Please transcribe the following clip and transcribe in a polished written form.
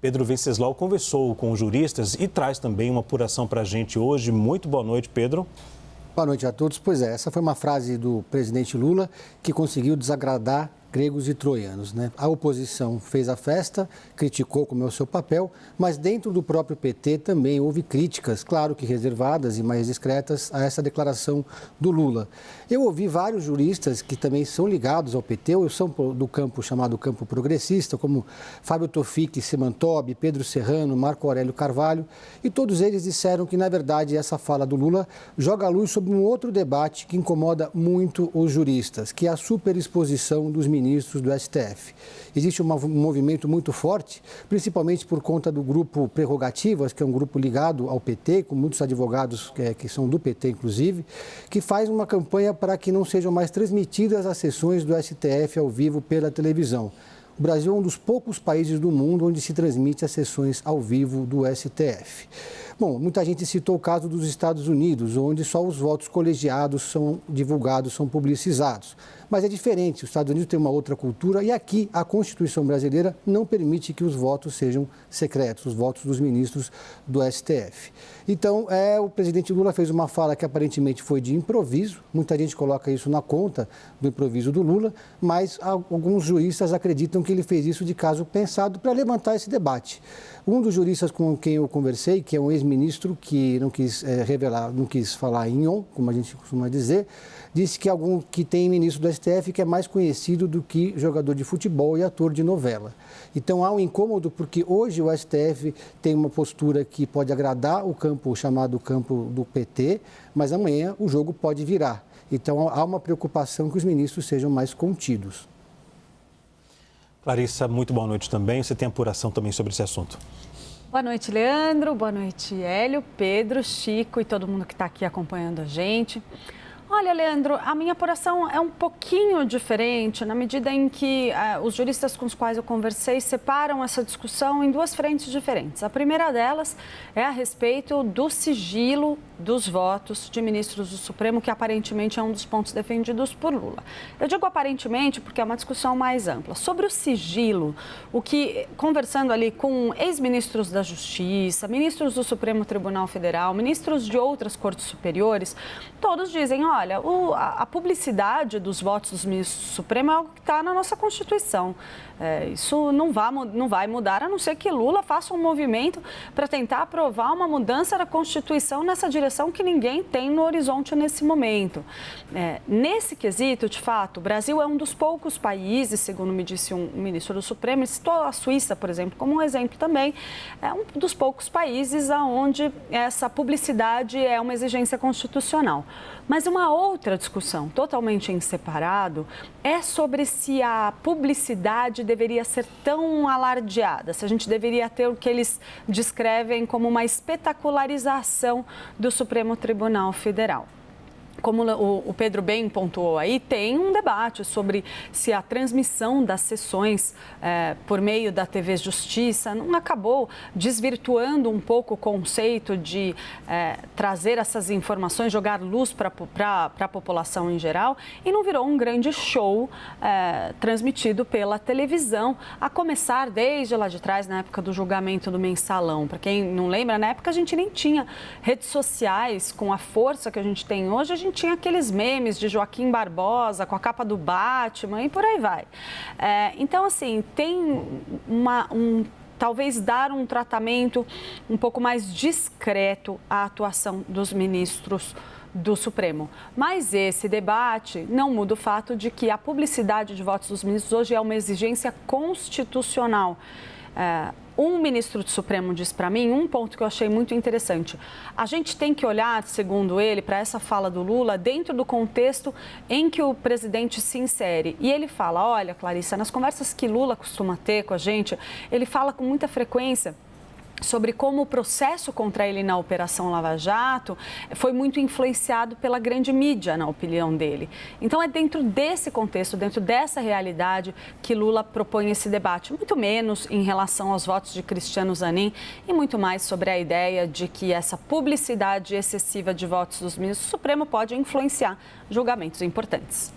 Pedro Venceslau conversou com juristas e traz também uma apuração para a gente hoje. Muito boa noite, Pedro. Boa noite a todos. Pois é, essa foi uma frase do presidente Lula que conseguiu desagradar gregos e troianos, né? A oposição fez a festa, criticou como é o seu papel, mas dentro do próprio PT também houve críticas, claro que reservadas e mais discretas, a essa declaração do Lula. Eu ouvi vários juristas que também são ligados ao PT, ou são do campo chamado campo progressista, como Fábio Tofik, Simantobi, Pedro Serrano, Marco Aurélio Carvalho, e todos eles disseram que, na verdade, essa fala do Lula joga a luz sobre um outro debate que incomoda muito os juristas, que é a superexposição dos ministros do STF. Existe um movimento muito forte, principalmente por conta do grupo Prerrogativas, que é um grupo ligado ao PT, com muitos advogados que são do PT, inclusive, que faz uma campanha para que não sejam mais transmitidas as sessões do STF ao vivo pela televisão. O Brasil é um dos poucos países do mundo onde se transmite as sessões ao vivo do STF. Bom, muita gente citou o caso dos Estados Unidos, onde só os votos colegiados são divulgados, são publicizados. Mas é diferente, os Estados Unidos têm uma outra cultura e aqui a Constituição brasileira não permite que os votos sejam secretos, os votos dos ministros do STF. Então, o presidente Lula fez uma fala que aparentemente foi de improviso, muita gente coloca isso na conta do improviso do Lula, mas alguns juristas acreditam que ele fez isso de caso pensado para levantar esse debate. Um dos juristas com quem eu conversei, que é um ex-ministro que não quis revelar, não quis falar em on, como a gente costuma dizer, disse que tem ministro do STF que é mais conhecido do que jogador de futebol e ator de novela. Então há um incômodo porque hoje o STF tem uma postura que pode agradar o campo chamado campo do PT, mas amanhã o jogo pode virar. Então há uma preocupação que os ministros sejam mais contidos. Clarissa, muito boa noite também. Você tem apuração também sobre esse assunto. Boa noite, Leandro. Boa noite, Hélio, Pedro, Chico e todo mundo que está aqui acompanhando a gente. Olha, Leandro, a minha apuração é um pouquinho diferente na medida em que os juristas com os quais eu conversei separam essa discussão em duas frentes diferentes. A primeira delas é a respeito do sigilo dos votos de ministros do Supremo, que aparentemente é um dos pontos defendidos por Lula. Eu digo aparentemente porque é uma discussão mais ampla. Sobre o sigilo, conversando ali com ex-ministros da Justiça, ministros do Supremo Tribunal Federal, ministros de outras cortes superiores, todos dizem, olha, a publicidade dos votos dos ministros do Supremo é algo que está na nossa Constituição. Isso não vai mudar, a não ser que Lula faça um movimento para tentar aprovar uma mudança da Constituição nessa direção que ninguém tem no horizonte nesse momento. Nesse quesito, de fato, o Brasil é um dos poucos países, segundo me disse um ministro do Supremo, ele citou a Suíça, por exemplo, como um exemplo também, é um dos poucos países onde essa publicidade é uma exigência constitucional. Mas uma outra discussão, totalmente em separado, é sobre se a publicidade deveria ser tão alardeada, se a gente deveria ter o que eles descrevem como uma espetacularização do Supremo Tribunal Federal. Como o Pedro bem pontuou aí, tem um debate sobre se a transmissão das sessões por meio da TV Justiça não acabou desvirtuando um pouco o conceito de trazer essas informações, jogar luz para a população em geral e não virou um grande show transmitido pela televisão, a começar desde lá de trás, na época do julgamento do Mensalão. Para quem não lembra, na época a gente nem tinha redes sociais com a força que a gente tem hoje, a gente tinha aqueles memes de Joaquim Barbosa com a capa do Batman e por aí vai. Então, assim, tem talvez dar um tratamento um pouco mais discreto à atuação dos ministros do Supremo. Mas esse debate não muda o fato de que a publicidade de votos dos ministros hoje é uma exigência constitucional. Um ministro do Supremo disse para mim um ponto que eu achei muito interessante. A gente tem que olhar, segundo ele, para essa fala do Lula dentro do contexto em que o presidente se insere. E ele fala, olha, Clarissa, nas conversas que Lula costuma ter com a gente, ele fala com muita frequência sobre como o processo contra ele na Operação Lava Jato foi muito influenciado pela grande mídia, na opinião dele. Então, é dentro desse contexto, dentro dessa realidade, que Lula propõe esse debate. Muito menos em relação aos votos de Cristiano Zanin e muito mais sobre a ideia de que essa publicidade excessiva de votos dos ministros do Supremo pode influenciar julgamentos importantes.